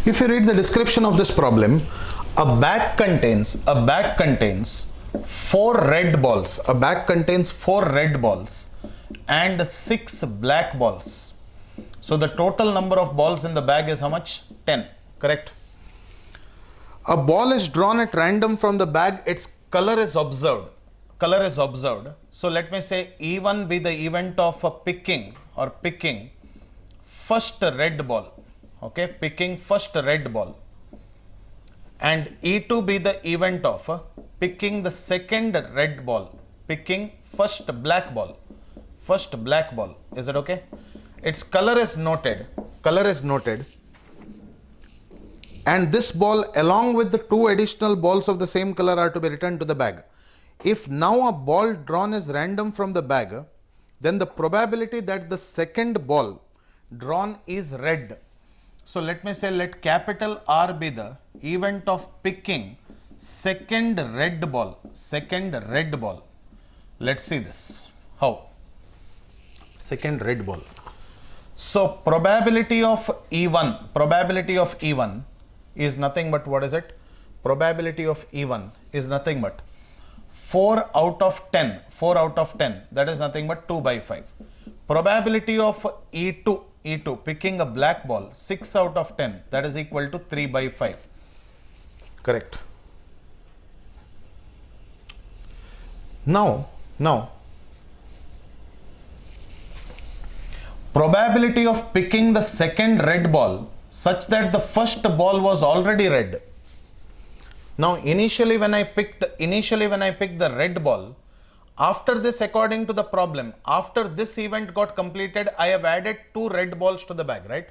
If you read the description of this problem, a bag contains 4 red balls. A bag contains 4 red balls and 6 black balls. So the total number of balls in the bag is how much? 10, correct? A ball is drawn at random from the bag. Its color is observed. So let me say E1 be the event of picking first red ball. Okay, picking first red ball. And E2 be the event of picking the second red ball, picking first black ball. Is it okay? Its color is noted. And this ball along with the 2 additional balls of the same color are to be returned to the bag. If now a ball drawn is random from the bag, then the probability that the second ball drawn is red. So let me say, let capital R be the event of picking second red ball. Let's see this. How? Second red ball. So probability of E1 is nothing but, what is it? Probability of E1 is nothing but 4 out of 10, that is nothing but 2 by 5. Probability of E2 picking a black ball, 6 out of 10, that is equal to 3 by 5. Correct. Now, probability of picking the second red ball such that the first ball was already red. Now initially when I picked the red ball, after this, according to the problem, after this event got completed, I have added 2 red balls to the bag, right?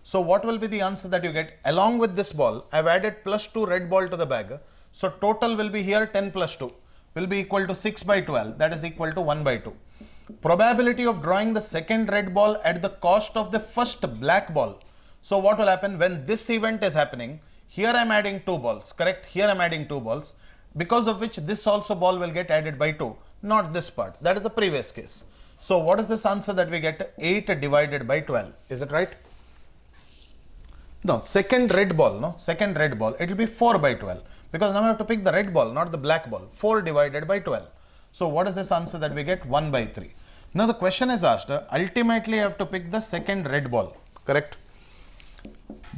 So what will be the answer that you get? Along with this ball, I have added plus 2 red ball to the bag. So total will be here 10 plus 2 will be equal to 6 by 12, that is equal to 1 by 2. Probability of drawing the second red ball at the cost of the first black ball. So what will happen when this event is happening? Here I am adding 2 balls, correct? Here I am adding 2 balls, because of which this also ball will get added by 2, not this part. That is the previous case. So what is this answer that we get? 8 divided by 12. Is it right? No, second red ball, it will be 4 by 12, because now I have to pick the red ball, not the black ball. 4 divided by 12. So what is this answer that we get? 1 by 3. Now the question is asked, ultimately I have to pick the second red ball, correct?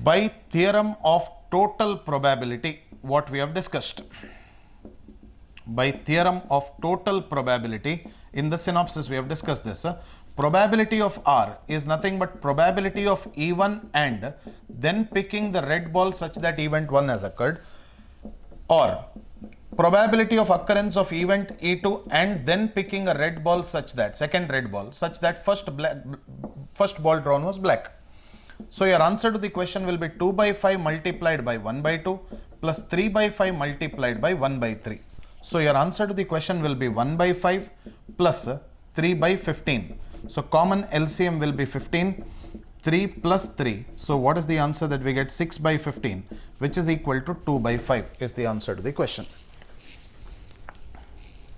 By theorem of total probability, what we have discussed. By theorem of total probability, in the synopsis we have discussed this. Probability of R is nothing but probability of E1 and then picking the red ball such that event 1 has occurred, or probability of occurrence of event E2 and then picking a red ball such that, second red ball, such that first ball drawn was black. So your answer to the question will be 2 by 5 multiplied by 1 by 2 plus 3 by 5 multiplied by 1 by 3. So your answer to the question will be 1 by 5 plus 3 by 15. So common LCM will be 15, 3 plus 3. So what is the answer that we get? 6 by 15, which is equal to 2 by 5 is the answer to the question.